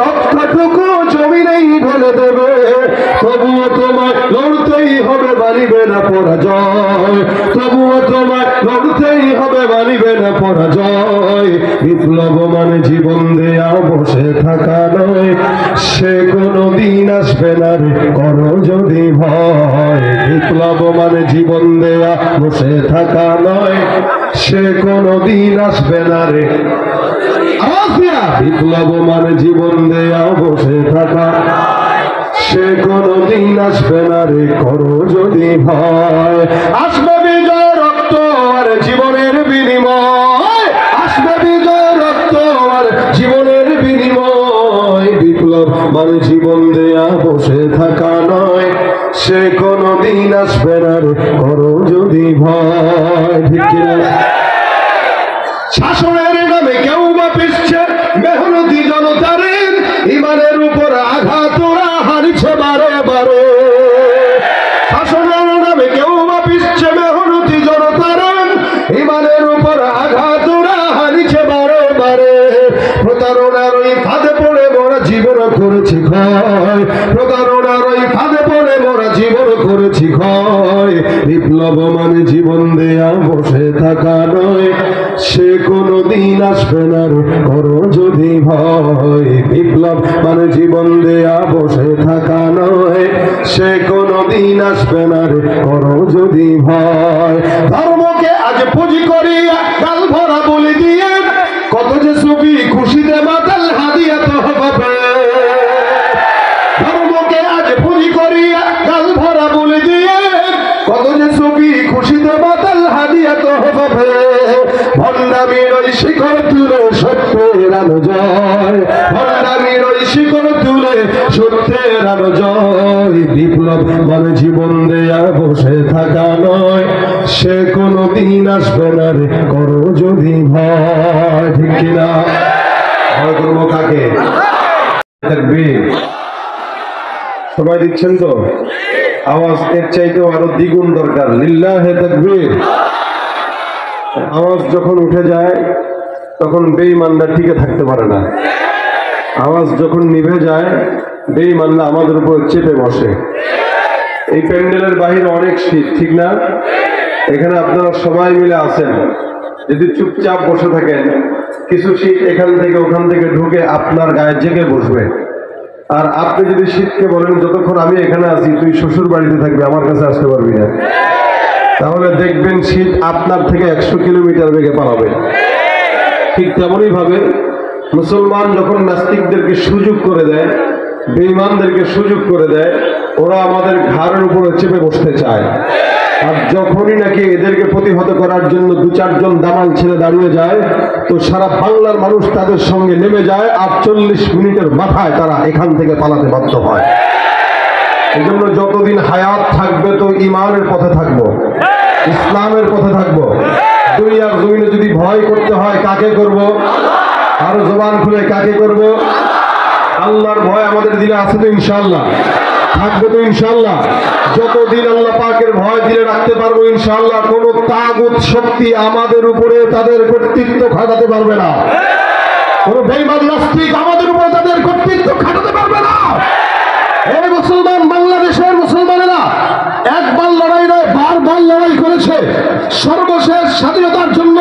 রক্তটুকু জমিনেই ঢেলে দেবে, তবুও তোমায় লড়তেই হবে, মানিবে না পরাজয়। তবুও তোমায় লড়তেই হবে, মানিবে না পরাজয়। বিপ্লব মানে জীবন দেয়া, বসে থাকা নয়, সে কোনো দিন আসবে না রে, করো যদি ভয়। বিপ্লব মানে জীবন দেয়া, বসে থাকা নয়, সে কোনো দিন আসবে না রে। বিপ্লব মানে জীবন দেয়া, বসে থাকা, সে কোনো দিন আসবে না রে, করো যদি ভয়। আসবে বিজয় রক্ত আর জীবনের বিনিময়, আসবে বিজয় রক্ত আর জীবনের বিনিময়। বিপ্লব মানে জীবন দেয়া, বসে থাকা নয়, সে কোনো দিন আসবে না রে, করো যদি ভয়। ঠিক কিনা? শাসনের নামে কেউ বা পিছছে, মেহনতি জনতার ইমানের উপর আঘাত ওরা হারিছে বারে বারে। শাসনের নামে কেউ বা পিছছে, মেহনতি জনতার ইমানের উপর আঘাত ওরা হারিছে বারে বারে। প্রতারণার ওই ফাঁদে পড়ে মোরা জীবন করেছি ক্ষয়, প্রতারণার ওই ফাঁদে পড়ে মোরা জীবন করেছি ক্ষয়। বিপ্লব মানে জীবন দেয়া, বসে থাকা নয়, সে কোনো দিন আসবে না রে, করো যদি ভয়। বিপ্লব মানে জীবন দেয়া, বসে থাকা নয়, সে কোনো দিন আসবে না রে, করো যদি ভয়। ধর্মকে আজ পুঁজি করিয়া গাল ভরা বলি দিয়ে, কত যে সুফি খুশিতে মাতাল হাদিয়া তো হবে। ধর্মকে আজ পুঁজি করিয়া গাল ভরা বলি দিয়ে, কত যে সুফি খুশিতে মাতাল হাদিয়া তো হবে। ভণ্ডামির ওই শিখর তুলে সত্যের আলো জয়, ভণ্ডামির ওই শিখর তুলে সত্যের আলো জয়। বিপ্লব মানে জীবন দেয়া, বসে থাকা নয়, সে কোনো দিন আসবে না রে, করো যদি ভয়। ঠিক কিনা? ভয় করবো কাকে? সবাই দিচ্ছেন তো আওয়াজ? এর চাইতেও আরো দ্বিগুণ দরকার। লিল্লাহে তাকবীর। আওয়াজ যখন উঠে যায় তখন বেঈমানরা টিকে থাকতে পারে না। আওয়াজ যখন নিভে যায় বেঈমানরা আমাদের উপর চেপে বসে। এই প্যান্ডেলের বাহিরে অনেক শীত, ঠিক না? এখানে আপনারা সবাই মিলে আছেন, যদি চুপচাপ বসে থাকেন, কিছু শীত এখান থেকে ওখান থেকে ঢুকে আপনার গায়ে জেগে বসবে। আর আপনি যদি শীতকে বলেন যতক্ষণ আমি এখানে আছি তুই শ্বশুর বাড়িতে থাকবি, আমার কাছে আসতে পারবি না, তাহলে দেখবেন শীত আপনার থেকে 100 কিলোমিটার বেগে পালাবে। ঠিক তেমনই ভাবে মুসলমান যখন নাস্তিকদেরকে সুযোগ করে দেয়, বেঈমানদেরকে সুযোগ করে দেয়, ওরা আমাদের ঘাড়ের উপরে চেপে বসতে চায়। আর যখনই নাকি এদেরকে প্রতিহত করার জন্য 2-4 জন দামাল ছেড়ে দাঁড়িয়ে যায়, তো সারা বাংলার মানুষ তাদের সঙ্গে নেমে যায়। আর 40 মিনিটের মাথায় তারা এখান থেকে পালাতে বাধ্য হয়। এই জন্য যতদিন হায়াত থাকবে তো ইমানের পথে থাকবো, ইসলামের পথে থাকবো। দুনিয়ার জমিনে যদি ভয় করতে হয় কাকে করব? আরো জবান খুলে কাকে করব? আল্লাহর ভয় আমাদের দিলে আছে তো ইনশাআল্লাহ, থাকবে তো ইনশাআল্লাহ। যতদিন আল্লাহ পাকের ভয় দিলে রাখতে পারবো ইনশাআল্লাহ, কোন তাগুত শক্তি আমাদের উপরে তাদের কর্তৃত্ব খাটাতে পারবে না। কোন বেঈমান নাস্তিক আমাদের উপরে তাদের কর্তৃত্ব খাটাতে পারবে না। এই মুসলমান, বাংলাদেশের মুসলমানেরা একবার লড়াই নয়, বারবার লড়াই করেছে। সর্বশেষ স্বাধীনতার জন্য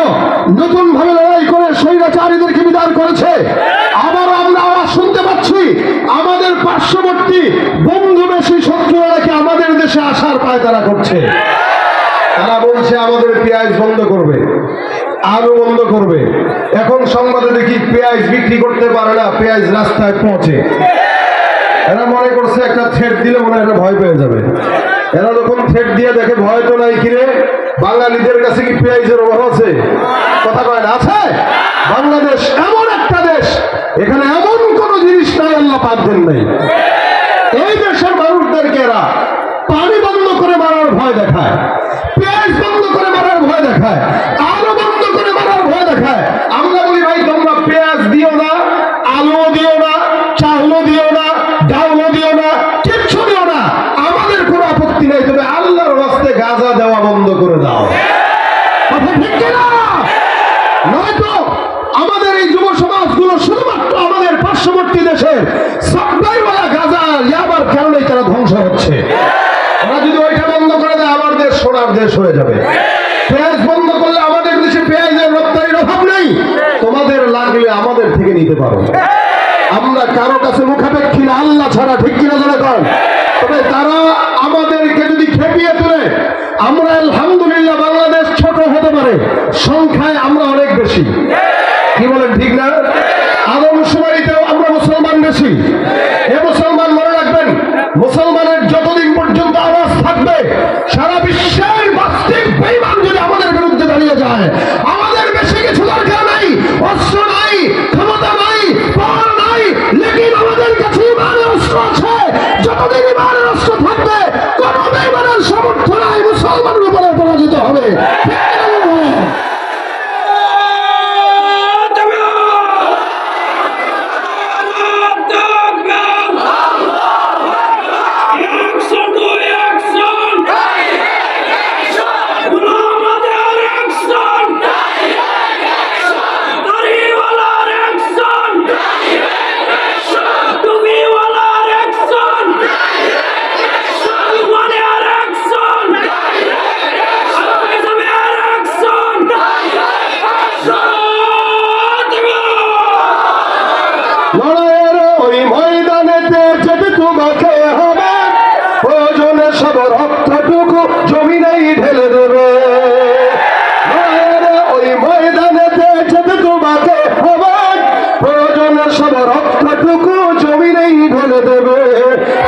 নতুন ভাবে লড়াই করে স্বৈরাচারীদেরকে বিদায় করেছে। আবার আমরা আওয়াজ শুনতে পাচ্ছি আমাদের পার্শ্ববর্তী বন্ধুবেশী শত্রুরা নাকি আমাদের দেশে আসার পায়তারা করছে। তারা বলছে আমাদের পেঁয়াজ বন্ধ করবে, আলু বন্ধ করবে। এখন সংবাদে দেখি পেঁয়াজ বিক্রি করতে পারে না, পেঁয়াজ রাস্তায় পৌঁছে। এরা মনে করছে একটা থ্রেট দিলে মনে হয় ভয় পেয়ে যাবে। এরা যখন থ্রেট দিয়ে দেখে ভয় তো নাই, কিরে বাঙালিদের কাছে কি পেঁয়াজের অভাব আছে? কথা কয় না, আছে। বাংলাদেশ এমন একটা দেশ, এখানে এমন কোন জিনিস নাই আল্লাহ পাক দেন নাই। এই দেশের মানুষদেরকে এরা পানি বন্ধ করে মারার ভয় দেখায়, পেঁয়াজ বন্ধ করে মারার ভয় দেখায়, আলু বন্ধ করে মারার ভয় দেখায়। আমরা বলি ভাই তোমরা পেঁয়াজ দিও না, আলু দিও না, চাউলও দিও না, ডাউলও দিও না, কিচ্ছু দিও না, আমাদের কোনো আপত্তি নেই, তবে আল্লাহর রাস্তায় গাঁজা দেওয়া বন্ধ করে দাও। কথা ঠিক কিনা? নয়তো আমাদের এই যুব সমাজগুলো শুধুমাত্র আমাদের পার্শ্ববর্তী বাংলাদেশের সাপ্লাইওয়ালা গাঁজা ইয়াবার কারণে তারা ধ্বংস হচ্ছে। ওরা যদি ওইটা বন্ধ করে দেয় আমার দেশ সোনার দেশ হয়ে যাবে। পেঁয়াজ বন্ধ করলে আমাদের দেশে পেঁয়াজের রপ্তানির অভাব নেই, তোমাদের লাগলে আমাদের থেকে নিতে পারো। আমরা কারো কাছে মুখাপেক্ষী না, আল্লাহ ছাড়া, ঠিক কিনা জোরে কর। তবে তারা আমাদেরকে যদি খেপিয়ে তোলে, আমরা আলহামদুলিল্লাহ বাংলাদেশ ছোট হতে পারে, সংখ্যায় আমরা অনেক বেশি, কি বলেন ঠিক না? আদমশুমারিতেও আমরা মুসলমান বেশি। এ মুসলমান মনে রাখবেন, মুসলমানের যতদিন পর্যন্ত আওয়াজ থাকবে, সারা বিশ্বের বাস্তবিক বেঈমান যদি আমাদের বিরুদ্ধে দাঁড়িয়ে যায়, আমাদের বেশি কিছু দরকার নাই, অস্ত্র নাই, ক্ষমতা নাই, পাওয়ার নাই, লেকিন আমাদের কাছে ইমানের অস্ত্র আছে। যতদিন ইমানের অস্ত্র থাকবে, কোন বেঈমানের সামর্থ্য নাই মুসলমানের উপরে পরাজিত হবে।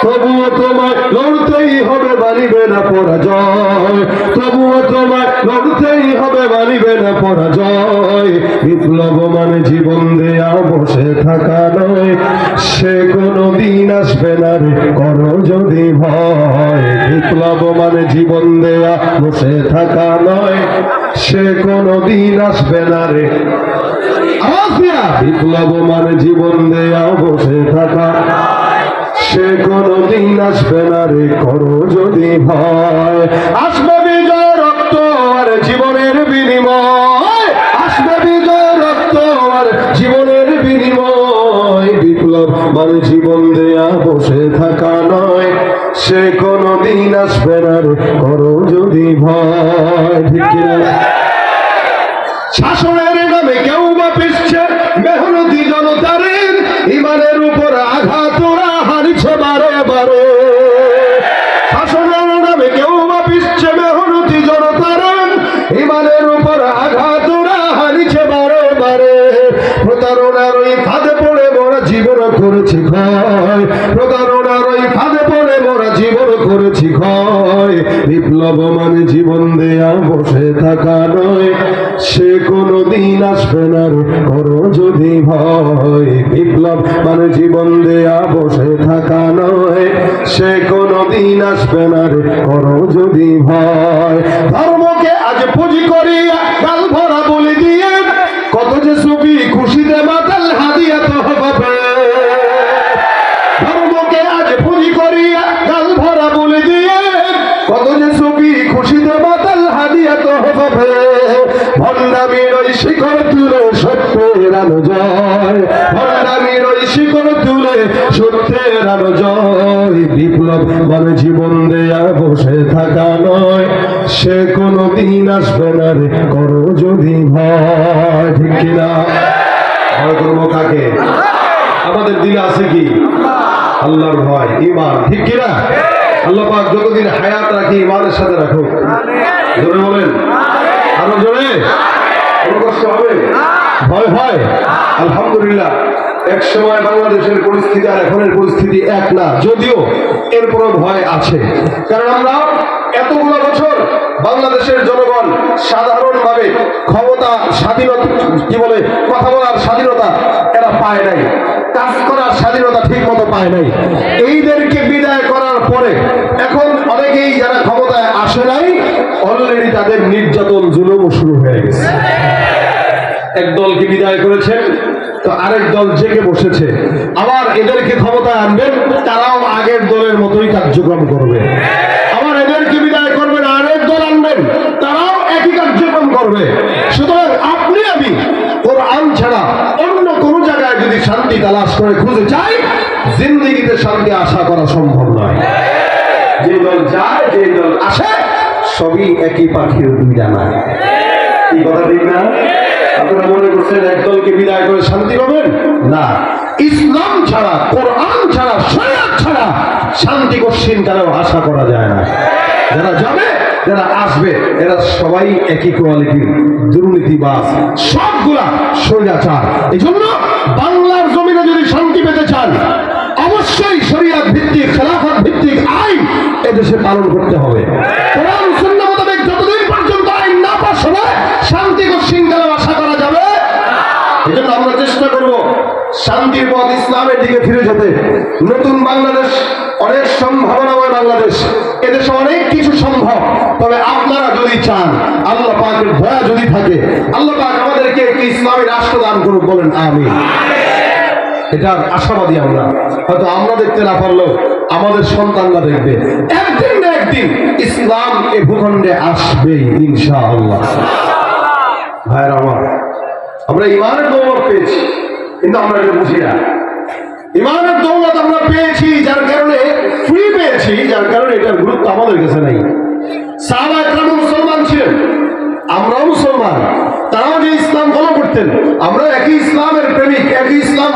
তবুও তোমায় লড়তেই হবে, মানিবে না পরাজয়। তবুও তোমায় লড়তেই হবে, মানিবে না পরাজয়। বিপ্লব মানে জীবন দেয়া বসে থাকা নয়, সে কোনো দিন আসবে না রে, করো যদি ভয়। বিপ্লব মানে জীবন দেয়া বসে থাকা নয়, সে কোনো দিন আসবে না রে। বিপ্লব মানে জীবন দেয়া বসে থাকা, সে কোনদিন আসবে না রে, করো যদি ভয়। আসবে বিজয় রক্ত আর জীবনের বিনিময়, আসবে বিজয় রক্ত আর জীবনের বিনিময়। বিপ্লব মানে জীবন দেয়া বসে থাকা নয়, সে কোনদিন আসবে না রে, করো যদি ভয়। ঠিক কিনা? শাসনের নামে কেউ বা পিছছে, মেহনতি জনতার ইমানের উপর আঘাত ওরা হারিছে বারে বারে। শাসনের নামে কেউ বা পিছছে, মেহনতি জনতার ইমানের উপর আঘাত ওরা হারিছে বারে বারে। প্রতারণার ওই ফাঁদে পড়ে মোরা জীবন করেছি ক্ষয়, প্রতারণার ওই ফাঁদে পড়ে মোরা জীবন করেছি ক্ষয়। বিপ্লব মানে জীবন দেয়া বসে থাকা নয়, সে কোনো দিন আসবে না রে, করো যদি ভয়। বিপ্লব মানে জীবন দেয়া বসে থাকা নয়, সে কোনো দিন আসবে না রে, করো যদি ভয়। ধর্মকে আজ পুঁজি করিয়া গাল ভরা বলি দিয়ে, কত যে সুফি খুশিতে মাতাল হাদিয়া তো হবে। ধর্মকে আজ পুঁজি করিয়া গাল ভরা বলি দিয়ে, কত যে সুফি খুশিতে মাতাল হাদিয়া তো হবে। ভণ্ডামির ওই শিখর তুলে সত্যের আলো জয়, ভণ্ডামির ওই শিখর তুলে সত্যের আলো জয়। বিপ্লব মানে জীবন দেয়া বসে থাকা নয়, সে কোনো দিন আসবে না রে, করো যদি ভয়। ঠিক কিনা? ভয় করবো কাকে? আমাদের দিলে আছে কি? আল্লাহর ভয়, ঈমান। ঠিক কিনা? আল্লাহ পাক যতদিন হায়াত রাখি ঈমানের সাথে রাখুক। জোরে বলেন, আরো জোরে। কোনো কষ্ট হবে? ভয় হয়? আলহামদুলিল্লাহ, এক সময় বাংলাদেশের পরিস্থিতি আর এখনের পরিস্থিতি এক না, যদিও এরপরও ভয় আছে। কারণ আমরা এতগুলো বছর বাংলাদেশের জনগণ সাধারণভাবে ক্ষমতা, স্বাধীনতা, কি বলে, কথা বলার স্বাধীনতা এরা পায় নাই, কাজ করার স্বাধীনতা ঠিক মতো পায় নাই। এইদেরকে বিদায় করার পরে এখন অনেকেই যারা ক্ষমতায় আসে নাই, অলরেডি তাদের নির্যাতন জুলুমও শুরু হয়ে গেছে। এক দলকে বিদায় করেছেন, তো আরেক দল জেগে বসেছে, আবার এদেরকে ক্ষমতায় আনবেন, তারাও আগের দলের মতোই কার্যক্রম করবে। আবার এদেরকে বিদায় করবেন, আরেক দল আনবেন, তারাও একই কার্যক্রম করবে। সুতরাং আপনি আমি কোরআন ছাড়া অন্য কোন জায়গায় যদি শান্তি শান্তি তালাশ করে খুঁজে চাই, জিন্দেগিতে শান্তি আশা করা সম্ভব নয়। যে দল যায়, যে দল আসে, সবই একই পাখির দুই ডানা। কি কথা ঠিক না? আপনারা মনে করছেন এক দলকে বিদায় করে শান্তি পাবেন? না, ইসলাম ছাড়া, কোরআন ছাড়া, শরিয়ত ছাড়া শান্তি কশিন কারো আশা করা যায় না। যারা যাবে, যারা আসবে, এরা সবাই একই কোয়ালিটির দুর্নীতিবাজ, সবগুলা স্বৈরাচার। এই জন্য বাংলার জমিনে যদি শান্তি পেতে চান, অবশ্যই শরিয়ত ভিত্তিক, খেলাফত ভিত্তিক আইন এদেশে পালন করতে হবে। কোরআন সুন্নাহ মোতাবেক যতদিন পর্যন্ত আইন না পাস হবে, শান্তি শৃঙ্খলা আশা করা যাবে। এই জন্য আমরা চেষ্টা করব শান্তির পথ ইসলামের দিকে ফিরে যেতে। নতুন বাংলাদেশ অনেক সম্ভাবনাময় বাংলাদেশ, এদেশে অনেক কিছু সম্ভব। তবে আপনারা যদি চান, আল্লাহ পাকের দয়া যদি থাকে, আল্লাহ পাক আমাদেরকে একটি ইসলামী রাষ্ট্র দান করুক, বলেন আমিন। এটার আশাবাদী আমরা। হয়তো আমরা দেখতে না পারলেও আমাদের সন্তানরা দেখবে, একদিন না একদিন ইসলাম এ ভূখণ্ডে আসবে ইনশাআল্লাহ। ভাইরা আমার, আমরা ইমানের দৌলত পেয়েছি, কিন্তু আমরা এটা বুঝি না। ইমানের দৌলত আমরা পেয়েছি, যার কারণে ফ্রি পেয়েছি, যার কারণে এটার গুরুত্ব আমাদের কাছে নাই। সাহাবা একরাম মুসলমান ছিলেন, আমরাও মুসলমান। তারাও যে ইসলাম ফলো করতেন, আমরা একই ইসলামের প্রেমিক, একই ইসলাম